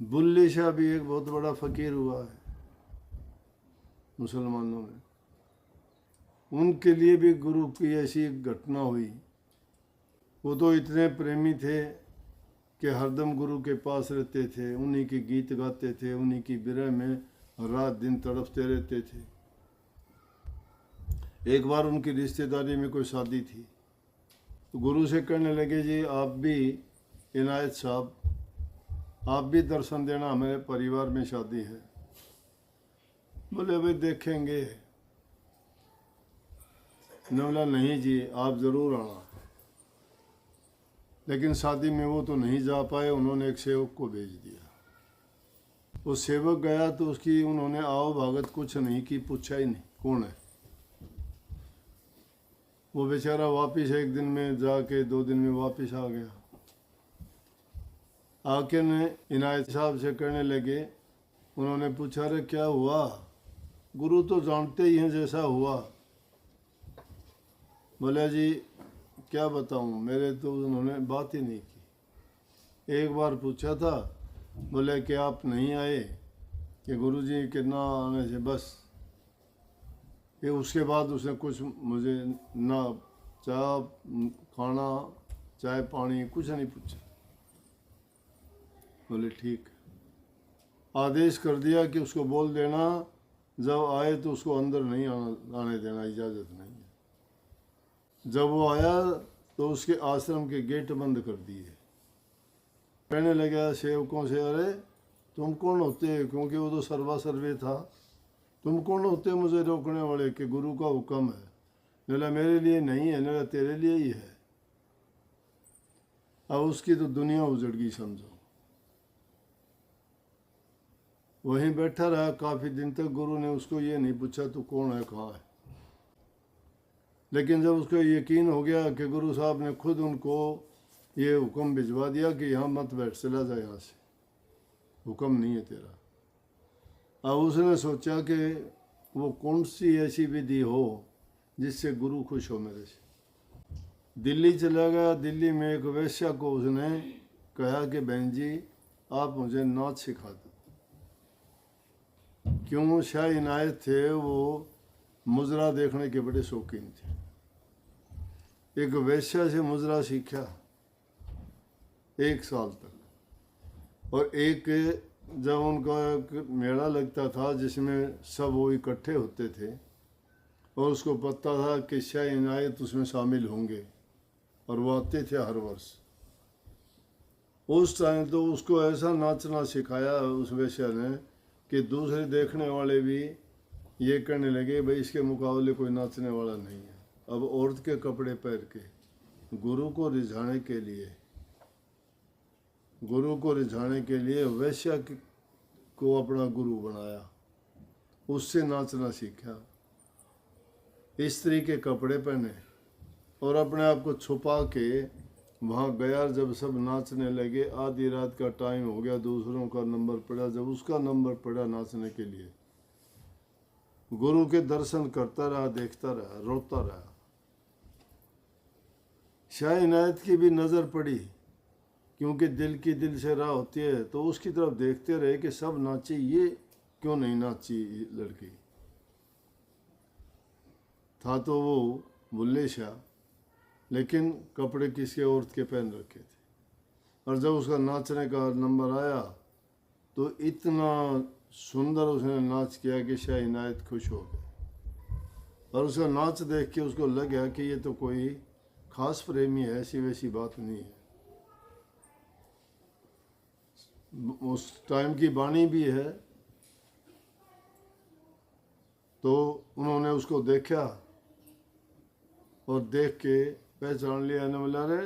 बुल्ले शाह भी एक बहुत बड़ा फकीर हुआ है मुसलमानों में। उनके लिए भी गुरु की ऐसी एक घटना हुई। वो तो इतने प्रेमी थे कि हरदम गुरु के पास रहते थे, उन्हीं के गीत गाते थे, उन्हीं की विरह में रात दिन तड़पते रहते थे। एक बार उनकी रिश्तेदारी में कोई शादी थी तो गुरु से कहने लगे, जी आप भी इनायत साहब, आप भी दर्शन देना, हमारे परिवार में शादी है। बोले भाई देखेंगे। ने बोला नहीं जी आप ज़रूर आना। लेकिन शादी में वो तो नहीं जा पाए, उन्होंने एक सेवक को भेज दिया। वो सेवक गया तो उसकी उन्होंने आओ भगत कुछ नहीं की, पूछा ही नहीं कौन है। वो बेचारा वापिस एक दिन में जाके 2 दिन में वापिस आ गया। आके ने इनायत साहब से कहने लगे, उन्होंने पूछा अरे क्या हुआ? गुरु तो जानते ही हैं जैसा हुआ। बोला जी क्या बताऊं, मेरे तो उन्होंने बात ही नहीं की। एक बार पूछा था, बोले कि आप नहीं आए कि गुरुजी के ना आने से बस। ये उसके बाद उसने कुछ मुझे ना चाय खाना चाय पानी कुछ नहीं पूछा। बोले ठीक। आदेश कर दिया कि उसको बोल देना जब आए तो उसको अंदर नहीं आने देना, इजाज़त नहीं है। जब वो आया तो उसके आश्रम के गेट बंद कर दिए। कहने लगा सेवकों से, अरे तुम कौन होते? क्योंकि वो तो सर्वा सर्वे था। तुम कौन होते मुझे रोकने वाले कि गुरु का हुक्म है? बोला मेरे लिए नहीं है, बोला तेरे लिए ही है। अब उसकी तो दुनिया उजड़ गई समझो। वहीं बैठा रहा काफ़ी दिन तक। गुरु ने उसको ये नहीं पूछा तू कौन है कहाँ है। लेकिन जब उसको यकीन हो गया कि गुरु साहब ने खुद उनको ये हुक्म भिजवा दिया कि यहाँ मत बैठ, चला जा यहाँ से, हुक्म नहीं है तेरा। अब उसने सोचा कि वो कौन सी ऐसी विधि हो जिससे गुरु खुश हो मेरे से। दिल्ली चला गया। दिल्ली में एक वैश्या को उसने कहा कि बहन जी आप मुझे नाच सिखा दो। क्यों? शाह इनायत थे, वो मुजरा देखने के बड़े शौकीन थे। एक वैश्या से मुजरा सीखा 1 साल तक। और एक जब उनका एक मेला लगता था जिसमें सब वो इकट्ठे होते थे और उसको पता था कि शाह इनायत उसमें शामिल होंगे और वो आते थे हर वर्ष। उस टाइम तो उसको ऐसा नाचना सिखाया उस वैश्या ने कि दूसरे देखने वाले भी ये कहने लगे भाई इसके मुकाबले कोई नाचने वाला नहीं है। अब औरत के कपड़े पहन के गुरु को रिझाने के लिए वैश्या को अपना गुरु बनाया, उससे नाचना सीखा। स्त्री के कपड़े पहने और अपने आप को छुपा के वहाँ गया। जब सब नाचने लगे, आधी रात का टाइम हो गया, दूसरों का नंबर पड़ा। जब उसका नंबर पड़ा नाचने के लिए, गुरु के दर्शन करता रहा, देखता रहा, रोता रहा। शाह इनायत की भी नज़र पड़ी, क्योंकि दिल की दिल से राह होती है, तो उसकी तरफ देखते रहे कि सब नाचे, ये क्यों नहीं नाची लड़की। था तो वो बुल्ले शाह, लेकिन कपड़े किसी औरत के पहन रखे थे। और जब उसका नाचने का नंबर आया तो इतना सुंदर उसने नाच किया कि शाह इनायत खुश हो गए। और उसका नाच देख के उसको लग गया कि ये तो कोई खास प्रेमी है, ऐसी वैसी बात नहीं है। उस टाइम की बाणी भी है। तो उन्होंने उसको देखा और देख के पहचान लिया। ने बोला रे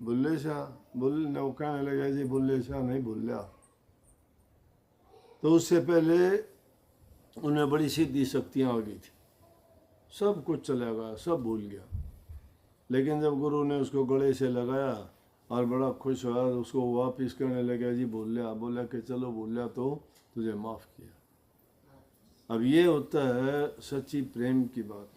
बुल्ले शाह। ने वो कहने लगा जी बुल्ले शाह नहीं भूलिया। तो उससे पहले उन्हें बड़ी सीधी शक्तियाँ आ गई थी, सब कुछ चला गया, सब भूल गया। लेकिन जब गुरु ने उसको गले से लगाया और बड़ा खुश हुआ, उसको वापिस कहने लगा जी भूलिया। बोला कि चलो भूलिया तो तुझे माफ़ किया। अब ये होता है सच्ची प्रेम की बात।